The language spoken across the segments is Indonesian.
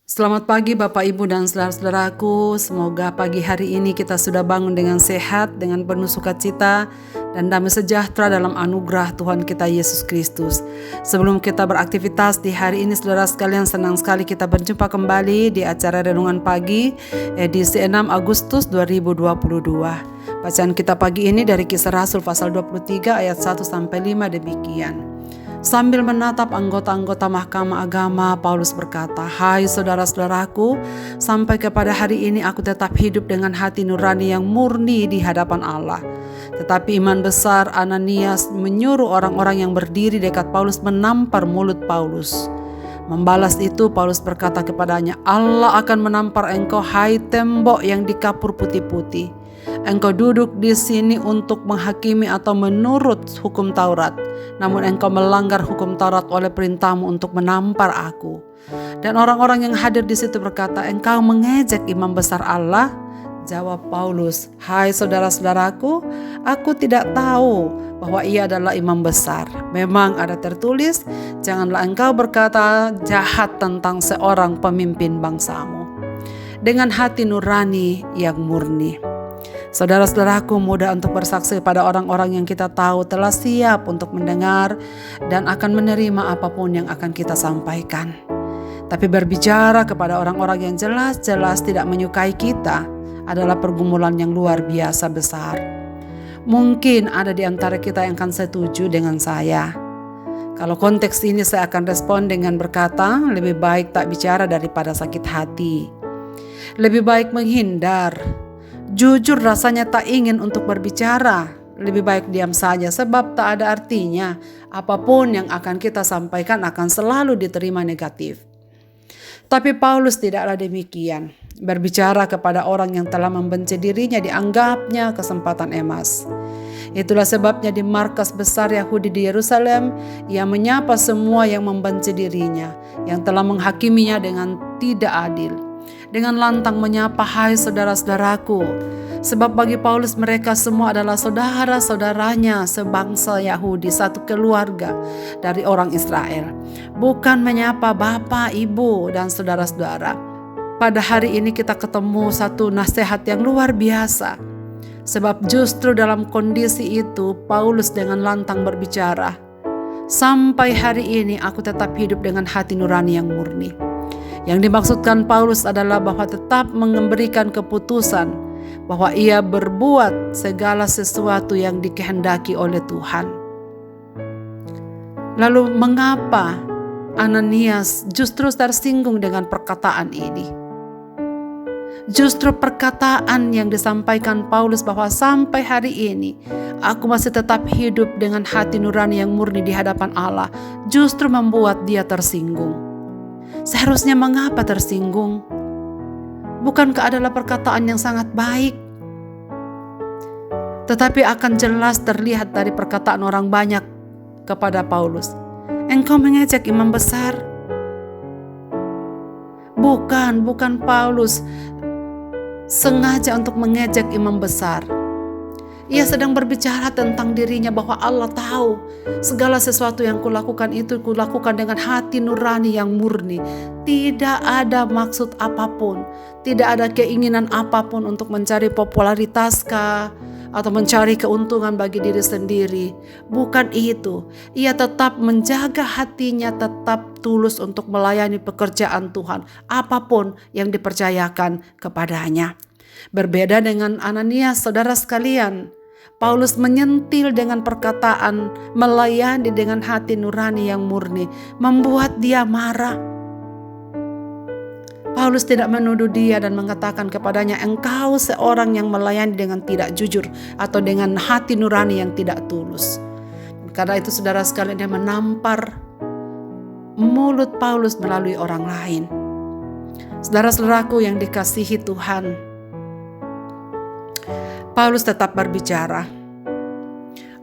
Selamat pagi Bapak Ibu dan saudara-saudaraku. Semoga pagi hari ini kita sudah bangun dengan sehat, dengan penuh sukacita dan damai sejahtera dalam anugerah Tuhan kita Yesus Kristus. Sebelum kita beraktivitas di hari ini, saudara sekalian, senang sekali kita berjumpa kembali di acara Renungan Pagi edisi 6 Agustus 2022. Bacaan kita pagi ini dari Kisah Rasul pasal 23 ayat 1-5 demikian. Sambil menatap anggota-anggota mahkamah agama, Paulus berkata, "Hai saudara-saudaraku, sampai kepada hari ini aku tetap hidup dengan hati nurani yang murni di hadapan Allah." Tetapi imam besar Ananias menyuruh orang-orang yang berdiri dekat Paulus menampar mulut Paulus. Membalas itu, Paulus berkata kepadanya, "Allah akan menampar engkau, hai tembok yang dikapur putih-putih. Engkau duduk di sini untuk menghakimi atau menurut hukum Taurat, namun engkau melanggar hukum Taurat oleh perintahmu untuk menampar aku." Dan orang-orang yang hadir di situ berkata, "Engkau mengejek imam besar Allah?" Jawab Paulus, "Hai saudara-saudaraku, aku tidak tahu bahwa ia adalah imam besar. Memang ada tertulis, janganlah engkau berkata jahat tentang seorang pemimpin bangsamu." Dengan hati nurani yang murni. Saudara-saudaraku, mudah untuk bersaksi pada orang-orang yang kita tahu telah siap untuk mendengar dan akan menerima apapun yang akan kita sampaikan. Tapi berbicara kepada orang-orang yang jelas-jelas tidak menyukai kita adalah pergumulan yang luar biasa besar. Mungkin ada di antara kita yang akan setuju dengan saya. Kalau konteks ini saya akan respon dengan berkata, lebih baik tak bicara daripada sakit hati. Lebih baik menghindar. Jujur rasanya tak ingin untuk berbicara. Lebih baik diam saja sebab tak ada artinya. Apapun yang akan kita sampaikan akan selalu diterima negatif. Tapi Paulus tidaklah demikian. Berbicara kepada orang yang telah membenci dirinya dianggapnya kesempatan emas. Itulah sebabnya di markas besar Yahudi di Yerusalem, ia menyapa semua yang membenci dirinya, yang telah menghakiminya dengan tidak adil. Dengan lantang menyapa, "Hai saudara-saudaraku." Sebab bagi Paulus mereka semua adalah saudara-saudaranya sebangsa Yahudi, satu keluarga dari orang Israel. Bukan menyapa bapak, ibu, dan saudara-saudara. Pada hari ini kita ketemu satu nasihat yang luar biasa. Sebab justru dalam kondisi itu Paulus dengan lantang berbicara, "Sampai hari ini aku tetap hidup dengan hati nurani yang murni." Yang dimaksudkan Paulus adalah bahwa tetap memberikan keputusan bahwa ia berbuat segala sesuatu yang dikehendaki oleh Tuhan. Lalu mengapa Ananias justru tersinggung dengan perkataan ini? Justru perkataan yang disampaikan Paulus bahwa sampai hari ini aku masih tetap hidup dengan hati nurani yang murni di hadapan Allah, justru membuat dia tersinggung. Seharusnya mengapa tersinggung? Bukankah adalah perkataan yang sangat baik? Tetapi akan jelas terlihat dari perkataan orang banyak kepada Paulus. "Engkau mengejek imam besar." Bukan Paulus sengaja untuk mengejek imam besar. Ia sedang berbicara tentang dirinya bahwa Allah tahu segala sesuatu yang kulakukan itu kulakukan dengan hati nurani yang murni. Tidak ada maksud apapun, tidak ada keinginan apapun untuk mencari popularitas atau mencari keuntungan bagi diri sendiri. Bukan itu. Ia tetap menjaga hatinya, tetap tulus untuk melayani pekerjaan Tuhan, apapun yang dipercayakan kepadanya. Berbeda dengan Ananias, saudara sekalian, Paulus menyentil dengan perkataan melayani dengan hati nurani yang murni, membuat dia marah. Paulus tidak menuduh dia dan mengatakan kepadanya, "Engkau seorang yang melayani dengan tidak jujur atau dengan hati nurani yang tidak tulus." Karena itu saudara sekalian, dia menampar mulut Paulus melalui orang lain. Saudara-saudaraku yang dikasihi Tuhan, Paulus tetap berbicara.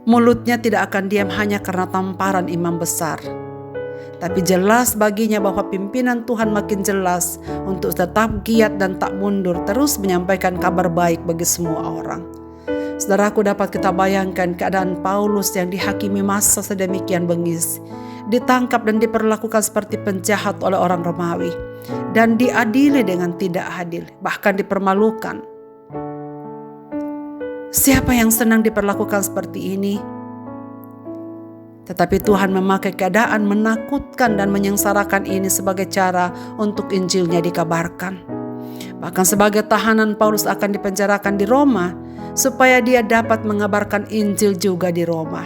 Mulutnya tidak akan diam hanya karena tamparan imam besar. Tapi jelas baginya bahwa pimpinan Tuhan makin jelas untuk tetap giat dan tak mundur terus menyampaikan kabar baik bagi semua orang. Saudaraku, dapat kita bayangkan keadaan Paulus yang dihakimi masa sedemikian bengis. ditangkap dan diperlakukan seperti penjahat oleh orang Romawi, dan diadili dengan tidak adil, bahkan dipermalukan. Siapa yang senang diperlakukan seperti ini? Tetapi Tuhan memakai keadaan menakutkan dan menyengsarakan ini sebagai cara untuk Injilnya dikabarkan. Bahkan sebagai tahanan, Paulus akan dipenjarakan di Roma supaya dia dapat mengabarkan Injil juga di Roma.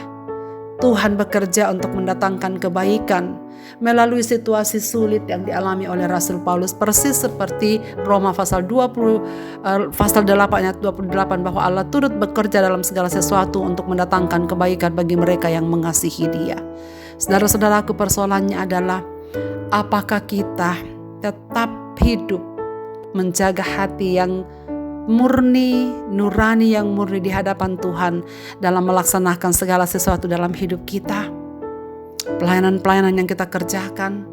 Tuhan bekerja untuk mendatangkan kebaikan melalui situasi sulit yang dialami oleh Rasul Paulus, persis seperti Roma pasal 8 ayat 28, bahwa Allah turut bekerja dalam segala sesuatu untuk mendatangkan kebaikan bagi mereka yang mengasihi Dia. Saudara-saudaraku, persoalannya adalah apakah kita tetap hidup menjaga hati yang murni, nurani yang murni di hadapan Tuhan dalam melaksanakan segala sesuatu dalam hidup kita. Pelayanan-pelayanan yang kita kerjakan,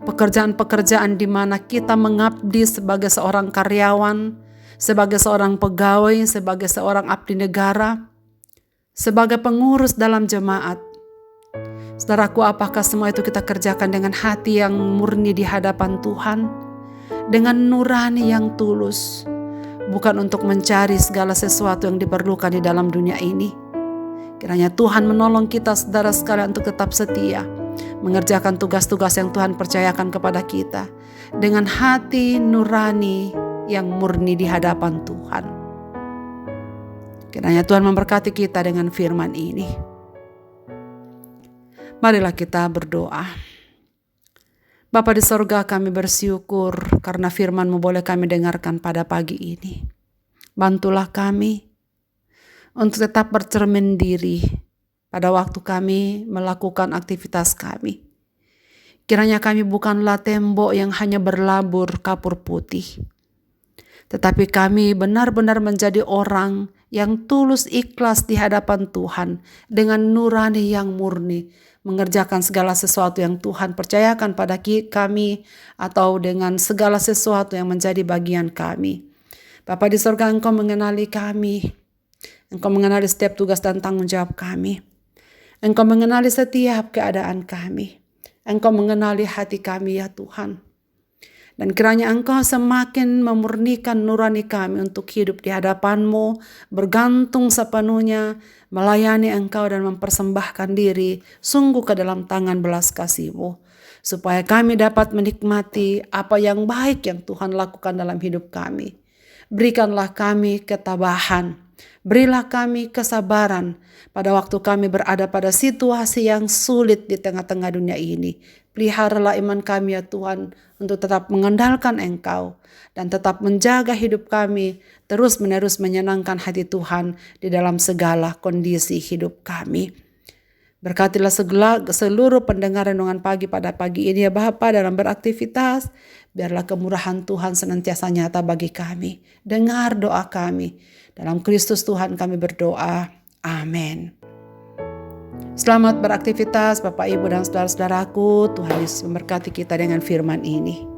pekerjaan-pekerjaan di mana kita mengabdi sebagai seorang karyawan, sebagai seorang pegawai, sebagai seorang abdi negara, sebagai pengurus dalam jemaat. Saudaraku, apakah semua itu kita kerjakan dengan hati yang murni di hadapan Tuhan, dengan nurani yang tulus, bukan untuk mencari segala sesuatu yang diperlukan di dalam dunia ini? Kiranya Tuhan menolong kita, saudara sekalian, untuk tetap setia mengerjakan tugas-tugas yang Tuhan percayakan kepada kita dengan hati nurani yang murni di hadapan Tuhan. Kiranya Tuhan memberkati kita dengan firman ini. Marilah kita berdoa. Bapa di sorga, kami bersyukur karena firman-Mu boleh kami dengarkan pada pagi ini. Bantulah kami untuk tetap bercermin diri pada waktu kami melakukan aktivitas kami. Kiranya kami bukanlah tembok yang hanya berlabur kapur putih, tetapi kami benar-benar menjadi orang yang tulus ikhlas di hadapan Tuhan dengan nurani yang murni, mengerjakan segala sesuatu yang Tuhan percayakan pada kami atau dengan segala sesuatu yang menjadi bagian kami. Bapa di surga, Engkau mengenali kami. Engkau mengenali setiap tugas dan tanggung jawab kami. Engkau mengenali setiap keadaan kami. Engkau mengenali hati kami, ya Tuhan. Dan kiranya Engkau semakin memurnikan nurani kami untuk hidup di hadapan-Mu, bergantung sepenuhnya, melayani Engkau dan mempersembahkan diri sungguh ke dalam tangan belas kasih-Mu, supaya kami dapat menikmati apa yang baik yang Tuhan lakukan dalam hidup kami. Berikanlah kami ketabahan, berilah kami kesabaran pada waktu kami berada pada situasi yang sulit di tengah-tengah dunia ini. Peliharalah iman kami, ya Tuhan, untuk tetap mengandalkan Engkau dan tetap menjaga hidup kami terus-menerus menyenangkan hati Tuhan di dalam segala kondisi hidup kami. Berkatilah seluruh pendengar renungan pagi pada pagi ini, ya Bapa, dalam beraktivitas. Biarlah kemurahan Tuhan senantiasa nyata bagi kami. Dengar doa kami. Dalam Kristus Tuhan kami berdoa. Amin. Selamat beraktivitas Bapak, Ibu, dan saudara-saudaraku. Tuhan Yesus memberkati kita dengan firman ini.